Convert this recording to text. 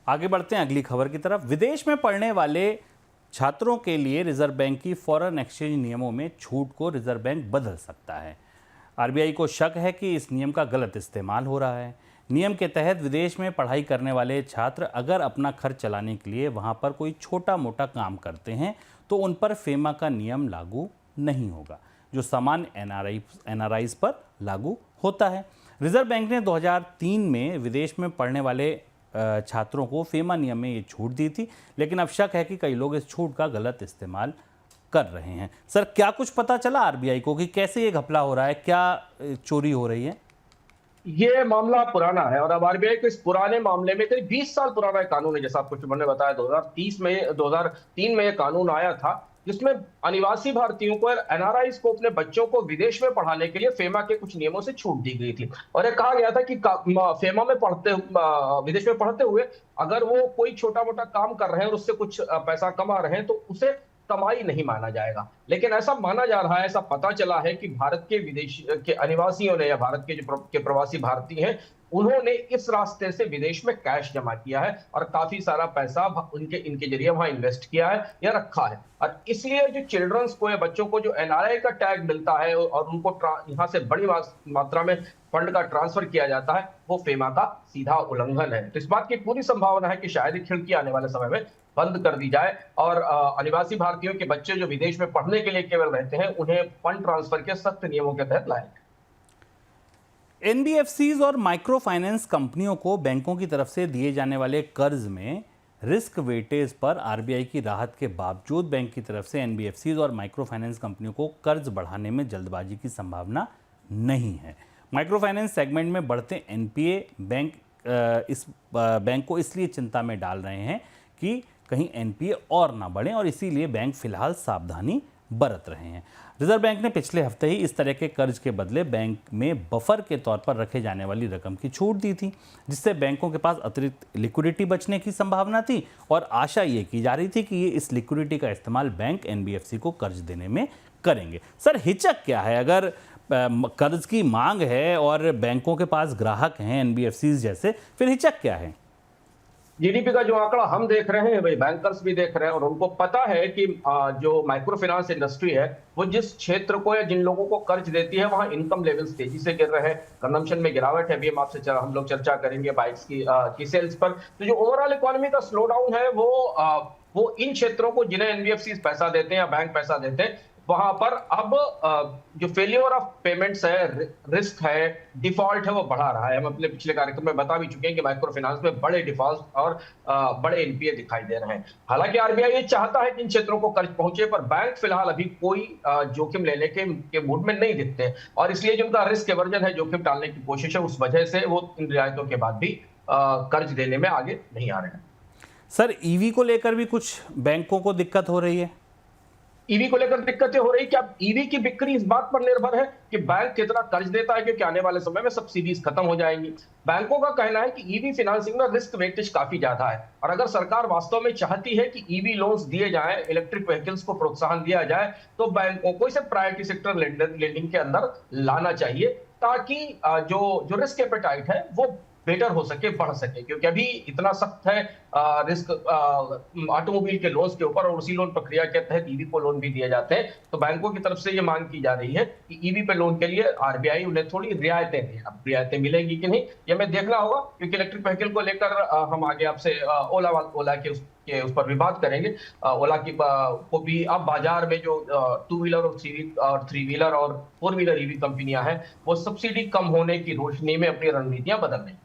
आगे बढ़ते हैं अगली खबर की तरफ। विदेश में पढ़ने वाले छात्रों के लिए रिजर्व बैंक की फॉरेन एक्सचेंज नियमों में छूट को रिजर्व बैंक बदल सकता है। आरबीआई को शक है कि इस नियम का गलत इस्तेमाल हो रहा है। नियम के तहत विदेश में पढ़ाई करने वाले छात्र अगर अपना खर्च चलाने के लिए वहां पर कोई छोटा मोटा काम करते हैं तो उन पर फेमा का नियम लागू नहीं होगा, जो सामान्य एनआरआईज पर लागू होता है। रिजर्व बैंक ने 2003 में विदेश में पढ़ने वाले छात्रों को फेमा नियम में ये छूट दी थी, लेकिन अब शक है कि कई लोग इस छूट का गलत इस्तेमाल कर रहे हैं। सर, क्या कुछ पता चला आरबीआई को कि कैसे ये घपला हो रहा है, क्या चोरी हो रही है? ये मामला पुराना है और अब आरबीआई को इस पुराने मामले में करीब 20 साल पुराना कानून है। जैसा आपको चुमन ने बताया, 2003 में ये कानून आया था, जिसमें अनिवासी भारतीयों को, एनआरआईज को, अपने बच्चों को विदेश में पढ़ाने के लिए फेमा के कुछ नियमों से छूट दी गई थी। और ये कहा गया था कि फेमा में विदेश में पढ़ते हुए अगर वो कोई छोटा मोटा काम कर रहे हैं और उससे कुछ पैसा कमा रहे हैं तो उसे कमाई नहीं माना जाएगा। लेकिन ऐसा माना जा रहा है, ऐसा पता चला है कि भारत के विदेश के अनिवासियों ने या भारत के जो प्रवासी भारतीय हैं, उन्होंने इस रास्ते से विदेश में कैश जमा किया है और काफी सारा पैसा इनके जरिए वहां इन्वेस्ट किया है या रखा है। और इसलिए जो चिल्ड्रंस को या बच्चों को जो एनआरआई का टैग मिलता है और उनको यहाँ से बड़ी मात्रा में फंड का ट्रांसफर किया जाता है, वो फेमा का सीधा उल्लंघन है। तो इस बात की पूरी संभावना है कि शायद ये खिड़की आने वाले समय में बंद कर दी जाए और अनिवासी भारतीयों के बच्चे जो विदेश में पढ़ने के लिए केवल रहते हैं, उन्हें फंड ट्रांसफर के सख्त नियमों के तहत लाए। एनबीएफसीज और माइक्रो फाइनेंस कंपनियों को बैंकों की तरफ से दिए जाने वाले कर्ज में रिस्क वेटेज पर आरबीआई की राहत के बावजूद बैंक की तरफ से एनबीएफसीज और माइक्रो फाइनेंस कंपनियों को कर्ज बढ़ाने में जल्दबाजी की संभावना नहीं है। माइक्रो फाइनेंस सेगमेंट में बढ़ते एनपीए बैंक को इसलिए चिंता में डाल रहे हैं कि कहीं एनपीए और ना बढ़े, और इसीलिए बैंक फिलहाल सावधानी बरत रहे हैं। रिजर्व बैंक ने पिछले हफ्ते ही इस तरह के कर्ज के बदले बैंक में बफर के तौर पर रखे जाने वाली रकम की छूट दी थी, जिससे बैंकों के पास अतिरिक्त लिक्विडिटी बचने की संभावना थी और आशा ये की जा रही थी कि ये इस लिक्विडिटी का इस्तेमाल बैंक एनबीएफसी को कर्ज देने में करेंगे। सर, हिचक क्या है? अगर कर्ज की मांग है और बैंकों के पास ग्राहक हैं एनबीएफसी जैसे, फिर हिचक क्या है? जीडीपी का जो आंकड़ा हम देख रहे हैं, भाई बैंकर्स भी देख रहे हैं और उनको पता है कि जो माइक्रो फाइनेंस इंडस्ट्री है, वो जिस क्षेत्र को या जिन लोगों को कर्ज देती है, वहां इनकम लेवल्स तेजी से गिर रहे हैं, कंजम्पशन में गिरावट है। अभी हम लोग चर्चा करेंगे बाइक्स की सेल्स पर। तो जो ओवरऑल इकोनॉमी का स्लो डाउन है, वो इन क्षेत्रों को जिन्हें एनबीएफसी पैसा देते हैं या बैंक पैसा देते हैं, वहां पर अब जो फेलियर ऑफ पेमेंट्स है, रिस्क है, डिफॉल्ट है, वो बढ़ा रहा है। हम अपने पिछले कार्यक्रम में बता भी चुके हैं कि माइक्रो फाइनेंस में बड़े डिफॉल्ट और बड़े एनपीए दिखाई दे रहे हैं। हालांकि आरबीआई ये चाहता है कि इन क्षेत्रों को कर्ज पहुंचे, पर बैंक फिलहाल अभी कोई जोखिम लेने के मूड में नहीं दिखते और इसलिए जो उनका रिस्क एवर्जन है, जोखिम टालने की कोशिश है, उस वजह से वो इन रियायतों के बाद भी कर्ज देने में आगे नहीं आ रहे हैं। सर, ईवी को लेकर भी कुछ बैंकों को दिक्कत हो रही है? ईवी को लेकर दिक्कतें हो रही। क्या ईवी की बिक्री इस बात पर निर्भर है कि बैंक कितना कर्ज देता है, क्योंकि आने वाले समय में सब्सिडीज खत्म हो जाएंगी। बैंकों का कहना है कि ईवी फाइनेंसिंग में रिस्क वेटेज काफी ज्यादा है और अगर सरकार वास्तव में चाहती है कि ईवी लोन्स दिए जाएं, इलेक्ट्रिक व्हीकल्स को प्रोत्साहन दिया जाए, तो बैंकों को इसे प्रायोरिटी सेक्टर लेंडिंग के अंदर लाना चाहिए, ताकि जो रिस्क एपेटाइट है वो बेटर हो सके, बढ़ सके। क्योंकि अभी इतना सख्त है रिस्क ऑटोमोबाइल के लोन्स के ऊपर और उसी लोन प्रक्रिया के तहत ईवी को लोन भी दिए जाते हैं। तो बैंकों की तरफ से ये मांग की जा रही है कि ईवी पे लोन के लिए आरबीआई उन्हें थोड़ी रियायतें दे। अब रियायतें मिलेंगी कि नहीं, ये हमें देखना होगा, क्योंकि इलेक्ट्रिक व्हीकल को लेकर हम आगे आपसे ओला के उस पर भी बात करेंगे। ओला की को भी अब बाजार में जो 2 व्हीलर और 3 व्हीलर और 4 व्हीलर ईवी कंपनियां हैं, वो सब्सिडी कम होने की रोशनी में अपनी रणनीतियां बदल रही हैं।